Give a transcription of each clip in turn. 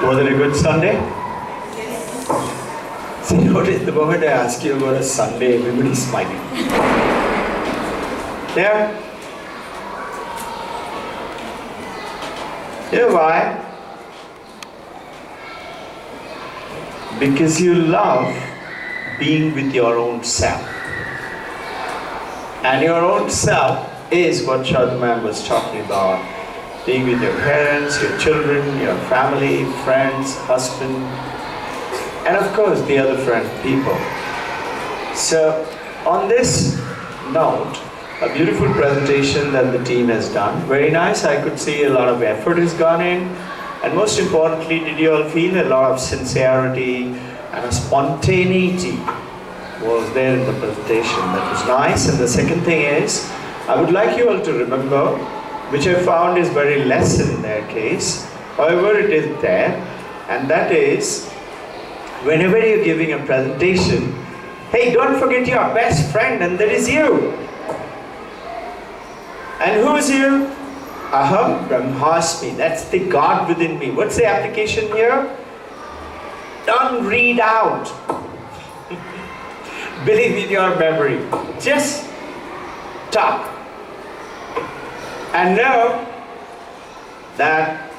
Was it a good Sunday? See, notice the moment I ask you about a Sunday, everybody's smiling. Yeah? You know why? Because you love being with your own self. And your own self is what Shadman was talking about. Being with your parents, your children, your family, friends, husband, and of course the other people. So on this note, a beautiful presentation that the team has done. Very nice. I could see a lot of effort has gone in. And most importantly, did you all feel a lot of sincerity and a spontaneity was there in the presentation? That was nice. And the second thing is, I would like you all to remember, which I found is very less in their case. However, it is there. And that is, whenever you're giving a presentation, hey, don't forget your best friend, and that is you. And who is you? Aham Brahmasmi. That's the God within me. What's the application here? Don't read out. Believe in your memory. Just talk. And know that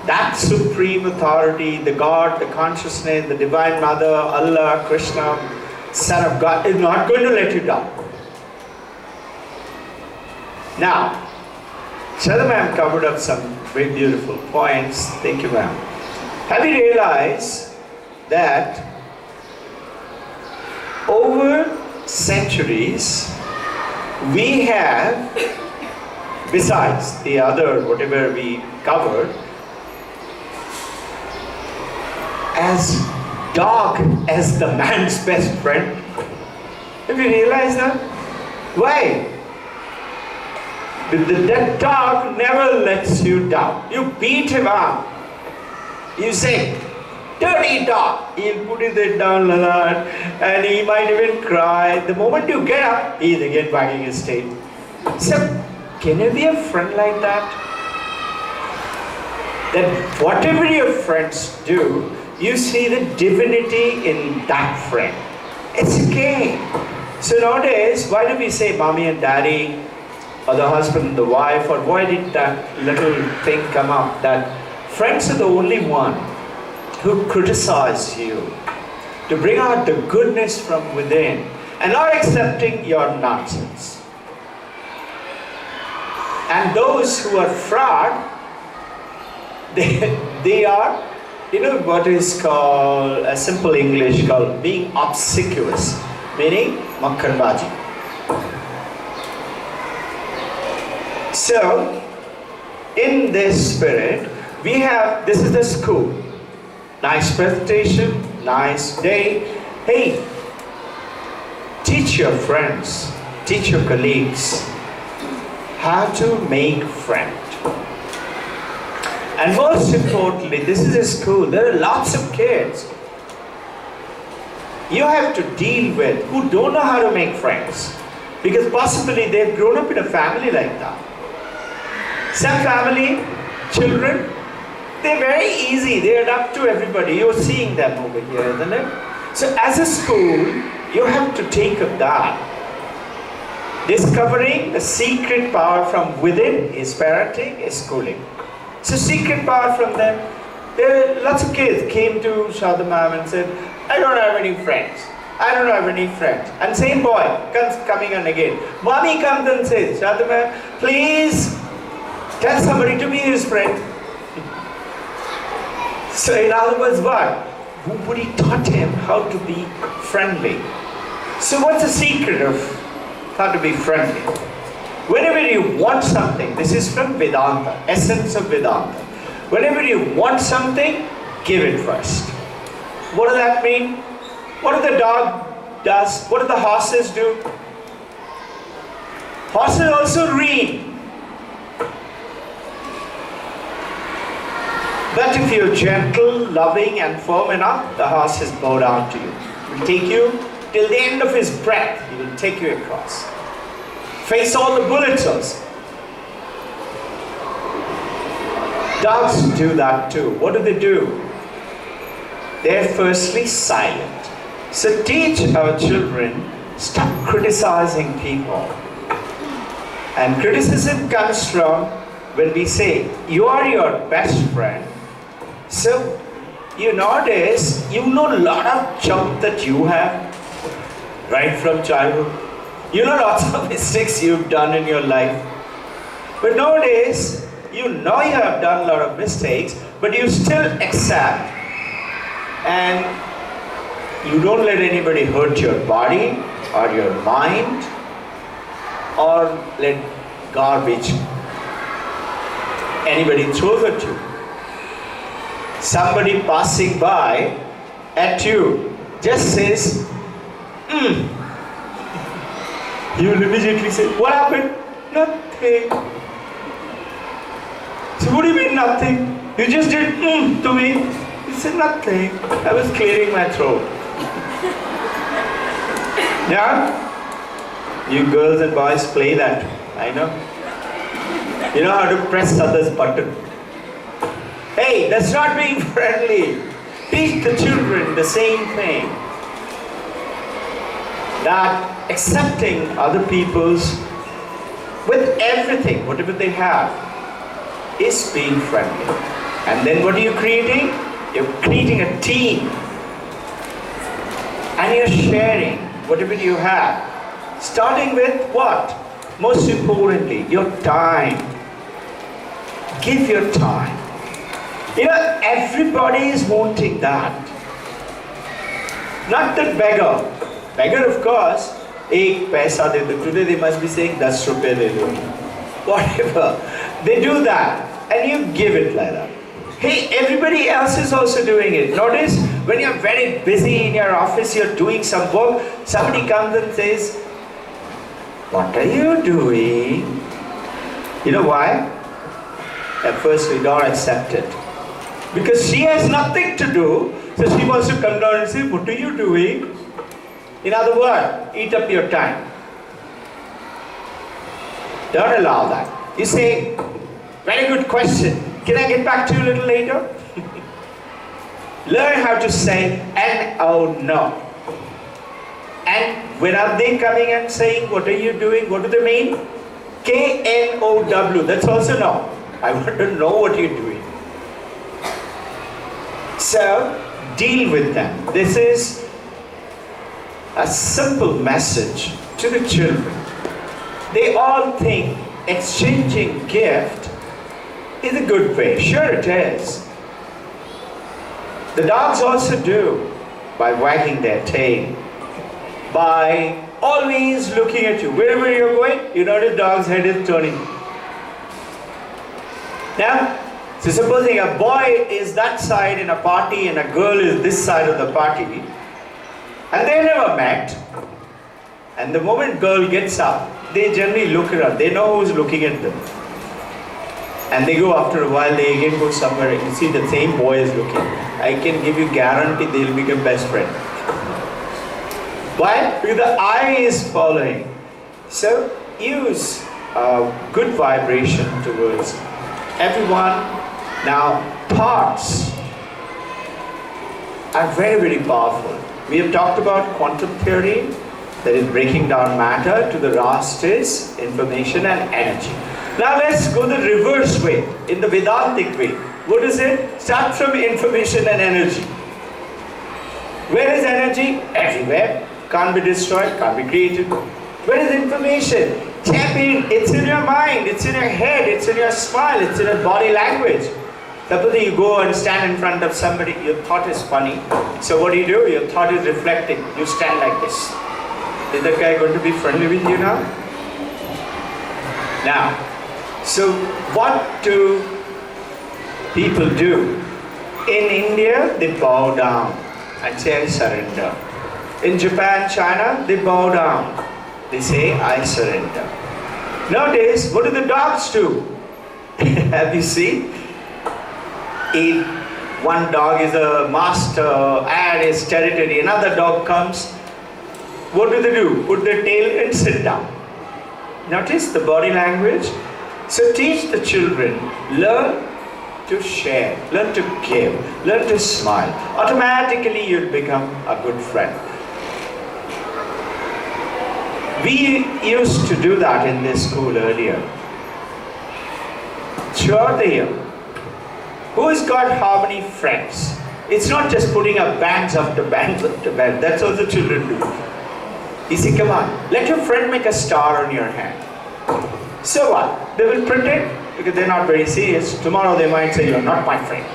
that supreme authority, the God, the consciousness, the Divine Mother, Allah, Krishna, Son of God, is not going to let you down. Now, Shada ma'am covered up some very beautiful points. Thank you, ma'am. Have you realized that over centuries, we have, besides the other, whatever we covered, as dog as the man's best friend. Have you realized that? Why? That dog never lets you down. You beat him up. You say, dirty dog. He'll put his head down like that, and he might even cry. The moment you get up, he's again wagging his tail. So, can you be a friend like that? That whatever your friends do, you see the divinity in that friend. It's okay. So nowadays, why do we say mommy and daddy, or the husband and the wife, or why did that little thing come up? That friends are the only one who criticize you, to bring out the goodness from within, and not accepting your nonsense. And those who are fraud, they are, you know what is called, a simple English called being obsequious, meaning makkarbaji. So, in this spirit, we have, this is the school. Nice presentation, nice day. Hey, teach your friends, teach your colleagues how to make friends. And most importantly, this is a school, there are lots of kids you have to deal with who don't know how to make friends. Because possibly they've grown up in a family like that. Some family, children, they're very easy, they adapt to everybody. You're seeing them over here, isn't it? So as a school, you have to take up that. Discovering the secret power from within is parenting, is schooling. So secret power from them. There are lots of kids came to Shada ma'am and said, I don't have any friends. I don't have any friends. And same boy comes coming on again. Mommy comes and says, Shada ma'am, please tell somebody to be his friend. So in other words, what? Nobody taught him how to be friendly. So what's the secret of how to be friendly? Whenever you want something, this is from Vedanta, essence of Vedanta. Whenever you want something, give it first. What does that mean? What do the dog does? What do the horses do? Horses also read. But if you're gentle, loving and firm enough, the horse will bow down to you. He will take you till the end of his breath. He will take you across. Face all the bullets also. Dogs do that too. What do? They're firstly silent. So teach our children, stop criticizing people. And criticism comes from when we say, you are your best friend. So you notice, you know a lot of junk that you have right from childhood. You know lots of mistakes you've done in your life. But nowadays, you know you have done a lot of mistakes, but you still accept. And you don't let anybody hurt your body or your mind or let garbage anybody throws at you. Somebody passing by at you just says, you will immediately say, what happened? Nothing. So what do you mean nothing? You just did to me. You said nothing. I was clearing my throat. Yeah? You girls and boys play that. I know. You know how to press others' button. Hey, that's not being friendly. Teach the children the same thing. That accepting other people's, with everything, whatever they have, is being friendly. And then what are you creating? You're creating a team. And you're sharing whatever you have. Starting with what? Most importantly, your time. Give your time. You know, everybody is wanting that. Not the beggar. Beggar, of course, ek paisa de do. Today they must be saying 10 rupees de do. Whatever. They do that. And you give it like that. Hey, everybody else is also doing it. Notice, when you're very busy in your office, you're doing some work, somebody comes and says, what are you doing? You know why? At first we don't accept it. Because she has nothing to do, so she wants to come down and say, what are you doing? In other words, eat up your time. Don't allow that. You say, very good question. Can I get back to you a little later? Learn how to say no. And when are they coming and saying, what are you doing? What do they mean? K-N-O-W. That's also no. I want to know what you're doing. So, deal with them. This is a simple message to the children. They all think exchanging gift is a good way. Sure it is. The dogs also do, by wagging their tail, by always looking at you. Wherever you're going, you notice dog's head is turning. Now, so supposing a boy is that side in a party and a girl is this side of the party, and they never met, and the moment girl gets up, they generally look around. They know who's looking at them. And they go after a while, they again go somewhere. You see the same boy is looking. I can give you guarantee they'll become best friend. Why? Because the eye is following. So use good vibration towards everyone. Now thoughts are very, very powerful. We have talked about quantum theory, that is breaking down matter to the raw states, information and energy. Now let's go the reverse way, in the Vedantic way. What is it? Start from information and energy. Where is energy? Everywhere. Can't be destroyed, can't be created. Where is information? Tap in. It's in your mind, it's in your head, it's in your smile, it's in your body language. Suppose you go and stand in front of somebody, your thought is funny. So what do? Your thought is reflecting. You stand like this. Is that guy going to be friendly with you now? Now, so what do people do? In India, they bow down and say, I surrender. In Japan, China, they bow down. They say, I surrender. Nowadays, what do the dogs do? Have you seen? If one dog is a master and is territory, another dog comes, what do? Put their tail and sit down. Notice the body language. So teach the children, learn to share, learn to give, learn to smile. Automatically you'll become a good friend. We used to do that in this school earlier. Throughout the year, who's got how many friends? It's not just putting up bands after band after band. That's what the children do. You see, come on, let your friend make a star on your hand. So what? They will pretend because they're not very serious. Tomorrow they might say, you're not my friend.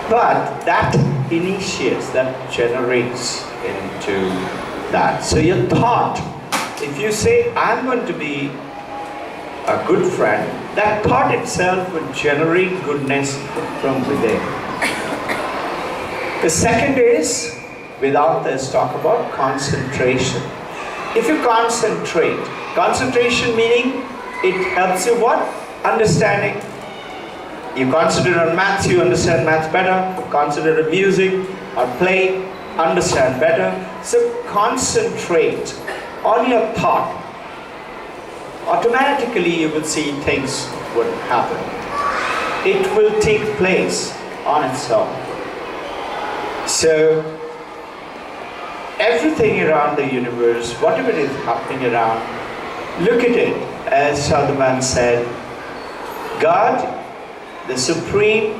But that initiates, that generates into that. So your thought, if you say, I'm going to be a good friend, that thought itself will generate goodness from within. The second is, without this, talk about concentration. If you concentrate, concentration meaning it helps you what? Understanding. You concentrate on maths, you understand maths better. Concentrate on music or play, understand better. So concentrate on your thought. Automatically you will see things would happen. It will take place on its own. So everything around the universe, whatever is happening around, look at it as Shadaman said, God, the Supreme,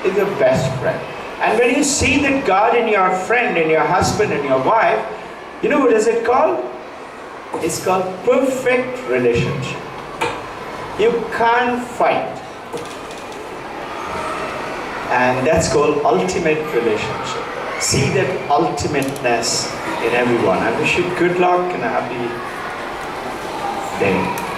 is your best friend. And when you see that God in your friend, in your husband, and your wife, you know what is it called? It's called perfect relationship. You can't fight. And that's called ultimate relationship. See that ultimateness in everyone. I wish you good luck and a happy day.